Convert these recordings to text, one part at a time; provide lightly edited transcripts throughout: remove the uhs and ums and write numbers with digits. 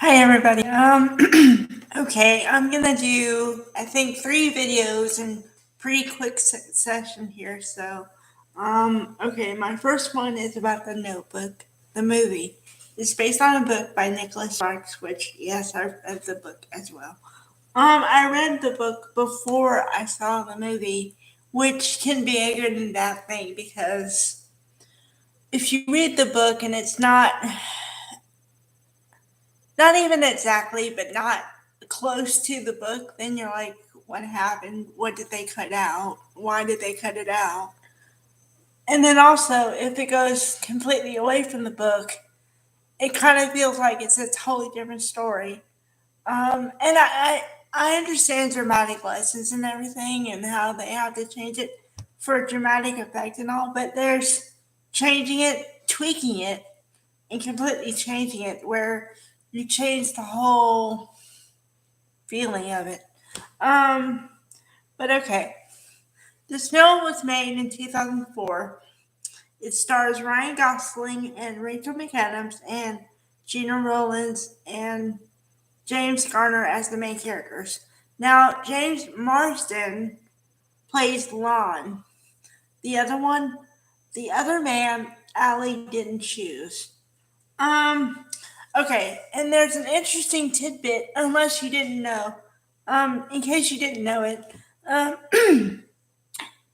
Hi everybody. Okay, I'm gonna do I think 3 videos in pretty quick session here. Okay, my first one is about The Notebook, the movie. It's based on a book by Nicholas Sparks, which yes, I've read the book as well. I read the book before I saw the movie, which can be a good and bad thing because if you read the book and it's not even exactly, but not close to the book, then you're like, what happened? What did they cut out? Why did they cut it out? And then also, if it goes completely away from the book, it kind of feels like it's a totally different story. And I understand dramatic license and everything and how they have to change it for dramatic effect and all, but there's changing it, tweaking it, and completely changing it where you change the whole feeling of it. Um, but okay. This film was made in 2004. It stars Ryan Gosling and Rachel McAdams and Gina Rowlands and James Garner as the main characters. Now, James Marsden plays Lon. The other one, the other man, Allie didn't choose. Um, okay, and there's an interesting tidbit, unless you didn't know. In case you didn't know it,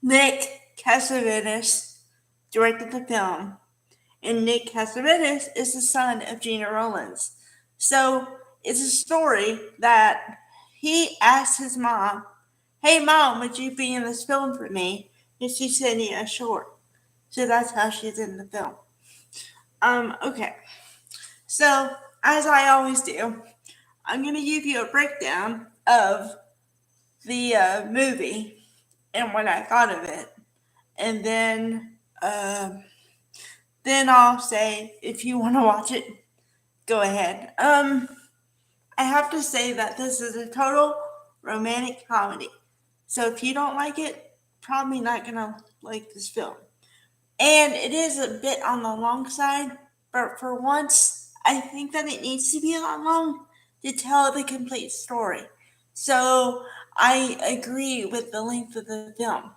Nick Cassavetes directed the film, and Nick Cassavetes is the son of Gina Rowlands. So it's a story that he asked his mom, "Hey mom, would you be in this film for me?" And she said, "Yeah, sure." So that's how she's in the film. Okay. So as I always do, I'm going to give you a breakdown of the movie and what I thought of it, and then I'll say if you want to watch it, go ahead. I have to say that this is a total romantic comedy, so if you don't like it, probably not gonna like this film. And it is a bit on the long side, but for once, I think that it needs to be that long to tell the complete story. So I agree with the length of the film.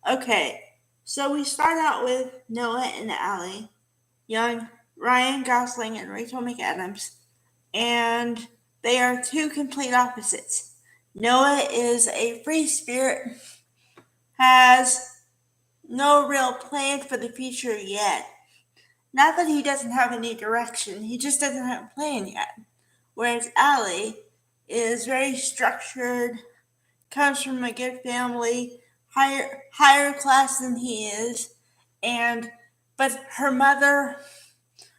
Okay, so we start out with Noah and Allie, young Ryan Gosling and Rachel McAdams, and they are two complete opposites. Noah is a free spirit, has no real plan for the future yet. Not that he doesn't have any direction, he just doesn't have a plan yet. Whereas Allie is very structured, comes from a good family, higher class than he is, and but her mother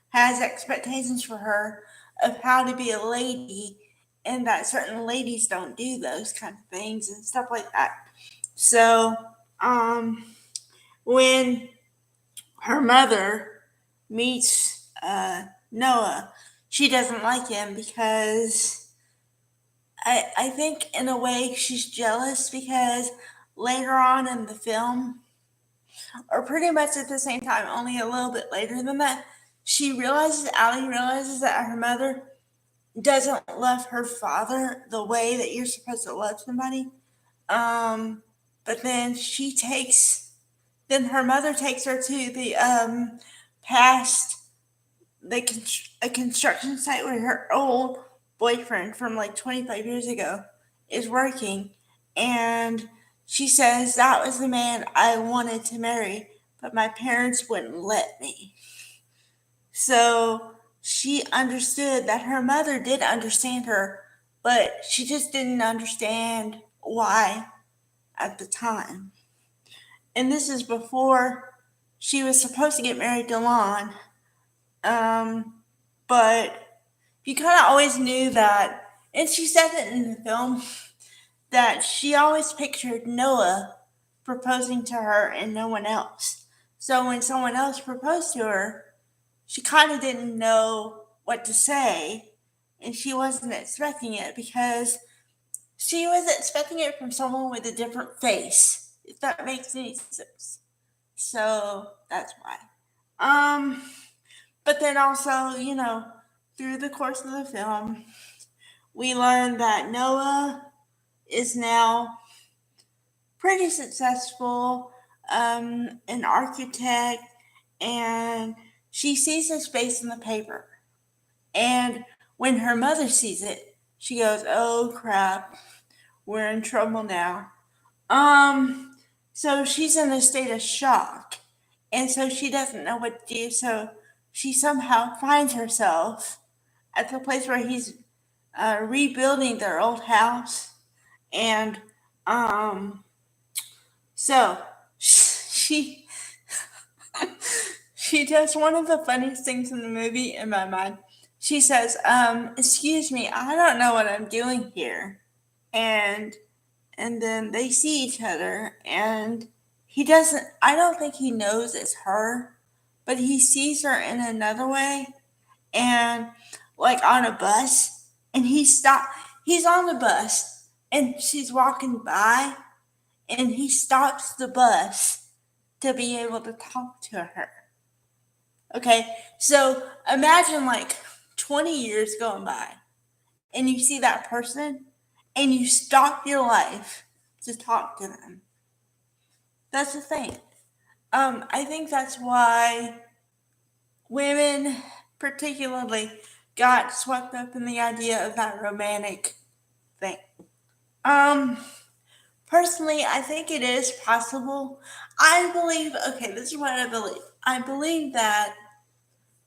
has expectations for her of how to be a lady and that certain ladies don't do those kind of things and stuff like that. So, um, when her mother meets Noah, she doesn't like him because I think in a way she's jealous because later on in the film, or pretty much at the same time, only a little bit later than that, Allie realizes that her mother doesn't love her father the way that you're supposed to love somebody. Um, but then her mother takes her to the past a construction site where her old boyfriend from like 25 years ago is working, and she says that was the man I wanted to marry, but my parents wouldn't let me. So she understood that her mother did understand her, but she just didn't understand why at the time. And this is before she was supposed to get married to Lon. Um, but you kind of always knew that, and she said it in the film, that she always pictured Noah proposing to her and no one else. So when someone else proposed to her, she kind of didn't know what to say, and she wasn't expecting it because she was expecting it from someone with a different face, if that makes any sense. So that's why. Um, but then also, through the course of the film, we learn that Noah is now pretty successful, an architect, and she sees his face in the paper. And when her mother sees it, she goes, "Oh crap, we're in trouble now." Um, so she's in a state of shock, and so she doesn't know what to do. So she somehow finds herself at the place where he's rebuilding their old house, and um, so she she does one of the funniest things in the movie in my mind. She says, "Excuse me, I don't know what I'm doing here," and then they see each other, and he doesn't. I don't think he knows it's her, but he sees her in another way, and like on a bus, and he's on the bus and she's walking by, and he stops the bus to be able to talk to her. Okay, so imagine like 20 years going by, and you see that person and you stop your life to talk to them. That's the thing. I think that's why women particularly got swept up in the idea of that romantic thing. Um, Personally, I think it is possible. I believe, okay, this is what I believe. I believe that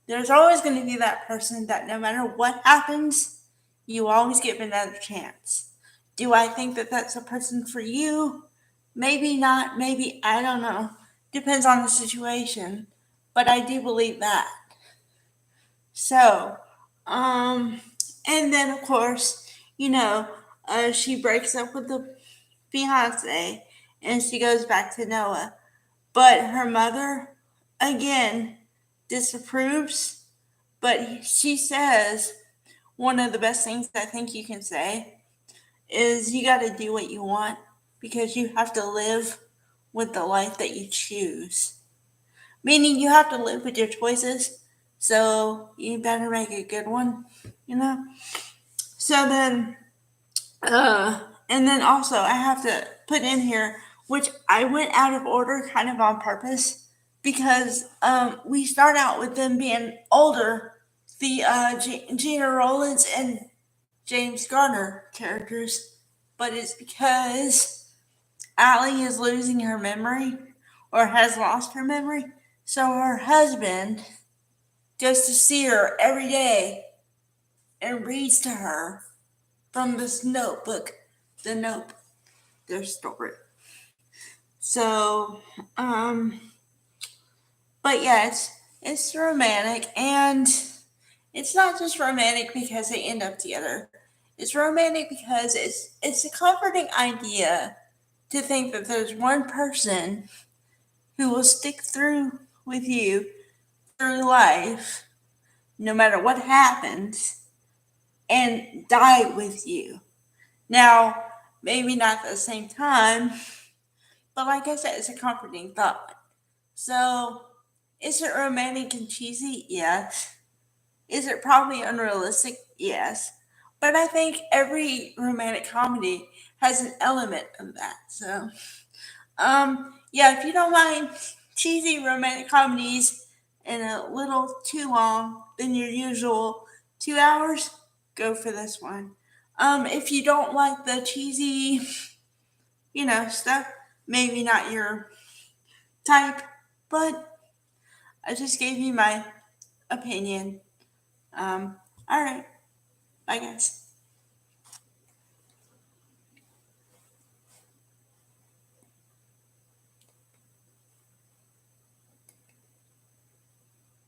there's always going to be that person that no matter what happens, you always give another chance. Do I think that that's a person for you? Maybe not. Maybe, I don't know. Depends on the situation. But I do believe that. So, um, and then of course, you know, she breaks up with the fiance and she goes back to Noah. But her mother, again, disapproves. But she says one of the best things I think you can say is you got to do what you want because you have to live with the life that you choose. Meaning you have to live with your choices, so you better make a good one, you know? So then, and then also I have to put in here, which I went out of order kind of on purpose because we start out with them being older, the Gina Rollins and James Garner characters, but it's because Allie is losing her memory or has lost her memory. So her husband goes to see her every day and reads to her from this notebook, the note, their story. So, but yeah, it's romantic, and it's not just romantic because they end up together. It's romantic because it's a comforting idea to think that there's one person who will stick through with you through life, no matter what happens, and die with you. Now, maybe not at the same time, but like I said, it's a comforting thought. So, is it romantic and cheesy? Yes. Is it probably unrealistic? Yes. But I think every romantic comedy has an element of that. So, yeah, if you don't mind cheesy romantic comedies and a little too long than your usual 2 hours, go for this one. If you don't like the cheesy, stuff, maybe not your type, but I just gave you my opinion. All right, bye guys.